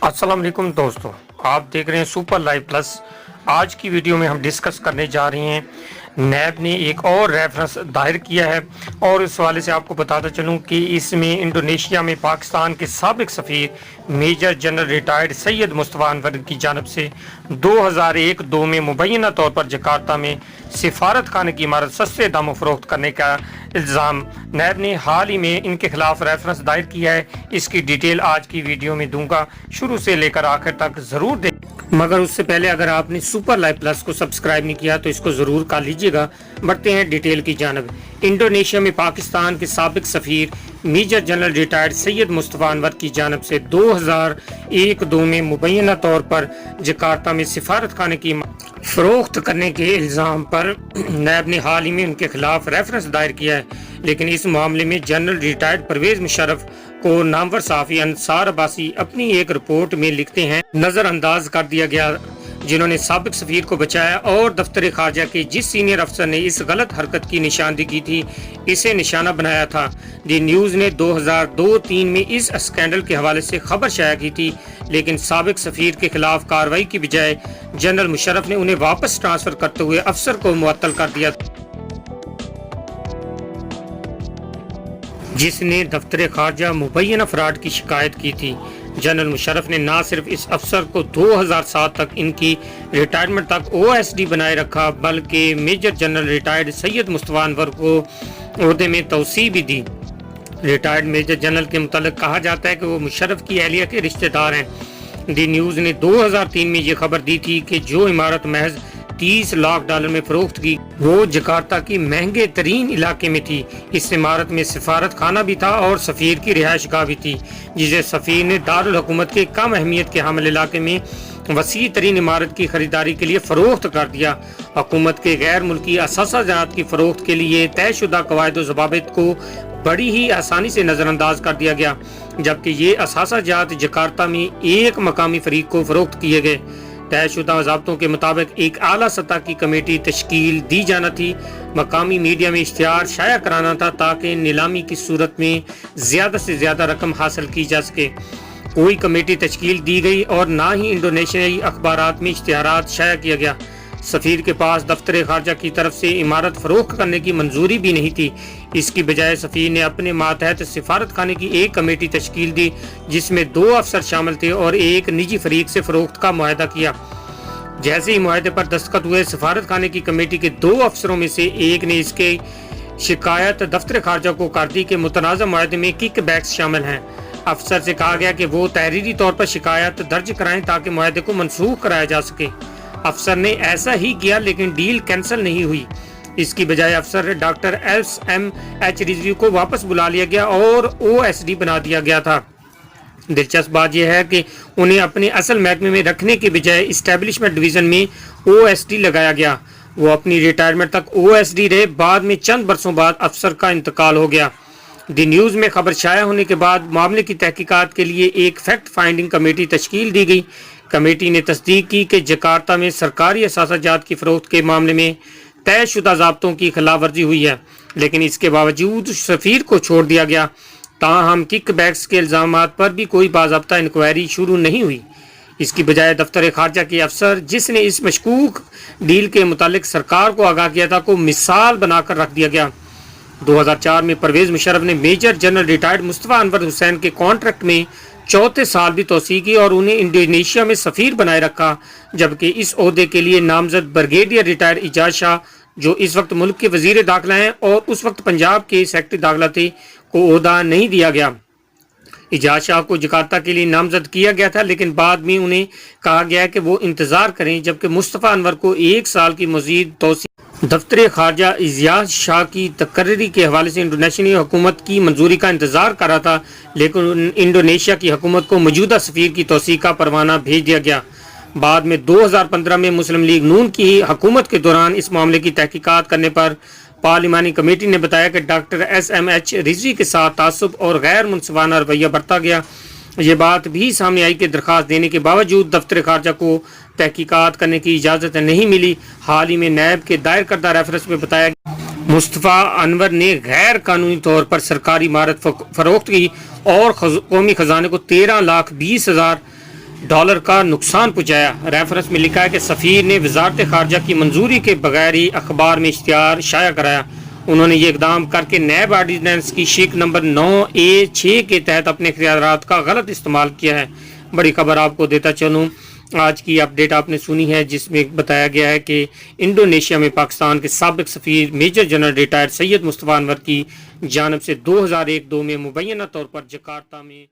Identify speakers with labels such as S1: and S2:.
S1: अस्सलाम वालेकुम दोस्तों, आप देख रहे हैं सुपर लाइव प्लस। आज की वीडियो में हम डिस्कस करने जा रहे हैं नैब ने एक और रेफरेंस दायर किया है और इस हवाले से आपको बताता चलूं कि इसमें इंडोनेशिया में पाकिस्तान के साबिक सफ़ीर major general retired Syed Mustafa Anwar की जानब से 2001-2 में मुबैना तौर पर जकार्ता में सिफारत खाने की इमारत सस्ते दामों फरोख्त करने का इल्ज़ाम नैब ने हाल ही में इनके खिलाफ रेफरेंस दायर किया है। इसकी डिटेल आज की वीडियो में दूंगा, शुरू से लेकर आखिर तक ज़रूर देखें। मगर उससे पहले अगर आपने सुपर लाइव प्लस को सब्सक्राइब नहीं किया तो इसको ज़रूर कर लीजिएगा। बढ़ते हैं डिटेल की जानब। इंडोनेशिया में पाकिस्तान के साबिक सफ़ीर major general retired Syed Mustafa Anwar की जानब से 2001-2 में मुबैना तौर पर जकार्ता में सिफारत खाने की फरोख्त करने के इल्ज़ाम पर नैब ने हाल ही में उनके खिलाफ रेफरेंस दायर किया है। लेकिन इस मामले में जनरल रिटायर्ड परवेज़ मुशर्रफ को नामवर सहाफ़ी अंसार अब्बासी अपनी एक रिपोर्ट में लिखते हैं नज़रअंदाज कर दिया गया, जिन्होंने साबिक सफ़ीर को बचाया और दफ्तर खारजा के जिस सीनियर अफसर ने इस गलत हरकत की निशानदेही की थी इसे निशाना बनाया था। दी न्यूज़ ने 2002-3 में इस स्कैंडल के हवाले से खबर शाया की थी, लेकिन साबिक सफ़ीर के खिलाफ कार्रवाई की बजाय जनरल मुशर्रफ ने उन्हें वापस ट्रांसफ़र करते हुए अफसर को मुअत्तल कर दिया, जिसने दफ्तर खारजा मुबैना फ्रॉड की शिकायत की थी। जनरल मुशर्रफ ने न सिर्फ इस अफसर को 2007 तक इनकी रिटायरमेंट तक OSD बनाए रखा, बल्कि major general retired Syed Mustafa Anwar को ओहदे में तौसीह भी दी। रिटायर्ड मेजर जनरल के मुतालिक कहा जाता है कि वो मुशर्रफ की अहलिया के रिश्तेदार हैं। दी न्यूज़ ने 2003 में ये खबर दी थी कि जो इमारत महज $30 लाख में फरोख्त की वो जकार्ता की महंगे तरीन इलाके में थी। इस इमारत में सिफारत खाना भी था और सफ़ीर की रिहाइश गाह भी थी, जिसे सफ़ीर ने दारुल हुकूमत के कम अहमियत के हामिल इलाके में वसी तरीन इमारत की खरीदारी के लिए फ़रोख्त कर दिया। हुकूमत के गैर मुल्की असासाजात की फ़रोख्त के लिए तयशुदा कवायद व ज़वाबित को बड़ी ही आसानी से नज़रअंदाज कर दिया गया, जबकि ये असासाजात जकार्ता में एक मकामी फरीक को फ़रोख्त किए गए। तयशुदा ज़ाब्तों के मुताबिक एक आला सतह की कमेटी तश्कील दी जाना थी, मकामी मीडिया में इश्तिहार शाया कराना था ताकि नीलामी की सूरत में ज़्यादा से ज़्यादा रकम हासिल की जा सके। कोई कमेटी तश्कील दी गई और ना ही इंडोनेशियाई अखबारात में इश्तिहारात शाया किया गया। सफ़ीर के पास दफ्तर खारजा की तरफ से इमारत फ़रोख्त करने की मंजूरी भी नहीं थी। इसकी बजाय सफ़ीर ने अपने मातहत सिफारत खाने की एक कमेटी तश्कील दी, जिसमें 2 अफसर शामिल थे और एक निजी फरीक से फ़रोख्त का मुआहदा किया। जैसे ही मुआहदे पर दस्तखत हुए, सिफारत खाने की कमेटी के 2 अफसरों में से एक ने इसके शिकायत दफ्तर खारजा को कर दी कि मुतनाज़ा मुआहदे में किक बैक्स शामिल हैं। अफसर से कहा गया कि वो तहरीरी तौर पर शिकायत दर्ज कराएं ताकि मुआहदे को मनसूख कराया जा सके। अफसर ने ऐसा ही किया, लेकिन डील कैंसिल नहीं हुई। इसकी बजाय अफसर डॉक्टर SMH रिजवी को वापस बुला लिया गया और OSD बना दिया गया था। दिलचस्प बात यह है कि उन्हें अपने असल महकमे में रखने के बजाय इस्टेब्लिशमेंट डिवीज़न में OSD लगाया गया। वो अपनी रिटायरमेंट तक OSD रहे। बाद में चंद बरसों बाद अफसर का इंतकाल हो गया। दी न्यूज़ में खबर शाया होने के बाद मामले की तहकीकात के लिए एक फैक्ट फाइंडिंग कमेटी तश्कील दी गई। कमेटी ने तस्दीक की कि जकार्ता में सरकारी असासाजात की फ़रोख्त के मामले में तयशुदा ज़ाब्तों की खिलाफ वर्जी हुई है, लेकिन इसके बावजूद सफ़ीर को छोड़ दिया गया। ताहम किक बैक्स के इल्ज़ामात पर भी कोई बाज़ाब्ता इंक्वायरी शुरू नहीं हुई। इसकी बजाय दफ्तर खारजा के अफसर, जिसने इस मशकूक डील के मुतालिक सरकार को आगाह किया था, को मिसाल बनाकर रख दिया गया। 2004 में परवेज़ मुशर्रफ ने major general retired Mustafa Anwar Hussain के कॉन्ट्रैक्ट में 4 साल भी तोसी की और उन्हें इंडोनेशिया में सफ़ीर बनाए रखा, जबकि इस ओहदे के लिए नामजद ब्रिगेडियर रिटायर्ड इजाज़ शाह, जो इस वक्त मुल्क के वज़ीर दाखिला हैं और उस वक्त पंजाब के सेक्रेटरी दाखिला थे, को ओहदा नहीं दिया गया। इजाज़ शाह को जकार्ता के लिए नामजद किया गया था, लेकिन बाद में उन्हें कहा गया कि वो इंतज़ार करें, जबकि मुस्तफ़ा अनवर को 1 साल की मज़ीद तोसी दफ्तर खारजा इजाज़ शाह की तकर्री के हवाले से इंडोनेशियाई हुकूमत की मंजूरी का इंतज़ार कर रहा था, लेकिन इंडोनेशिया की हुकूमत को मौजूदा सफ़ीर की तोसी का परवाना भेज दिया गया। बाद में 2015 में मुस्लिम लीग नून की हुकूमत के दौरान इस मामले की तहकीकात करने पर पार्लिमानी कमेटी ने बताया कि डॉक्टर SMH रिजवी के साथ तासुब और गैर मुनसिफाना रवैया बरता गया। ये बात भी सामने आई कि दरख्वास्त देने के बावजूद दफ्तर खारजा को तहकीकात करने की इजाज़त नहीं मिली। हाल ही में नैब के दायर करदा रेफरेंस में बताया मुस्तफ़ा अनवर ने गैर कानूनी तौर पर सरकारी इमारत फरोख्त की और कौमी ख़जाने को 13,20,000 ڈالر کا نقصان پہنچایا۔ ریفرنس میں لکھا ہے کہ سفیر نے وزارت خارجہ کی منظوری کے بغیر ہی اخبار میں اشتہار شائع کرایا۔ انہوں نے یہ اقدام کر کے نیب آرڈیننس کی شق نمبر 9A6 کے تحت اپنے اختیارات کا غلط استعمال کیا ہے۔ بڑی خبر آپ کو دیتا چلوں، آج کی اپڈیٹ آپ نے سنی ہے جس میں بتایا گیا ہے کہ انڈونیشیا میں پاکستان کے سابق سفیر میجر جنرل ریٹائرڈ سید مصطفیٰ انور کی جانب سے 2001-2 میں مبینہ طور پر جکارتہ میں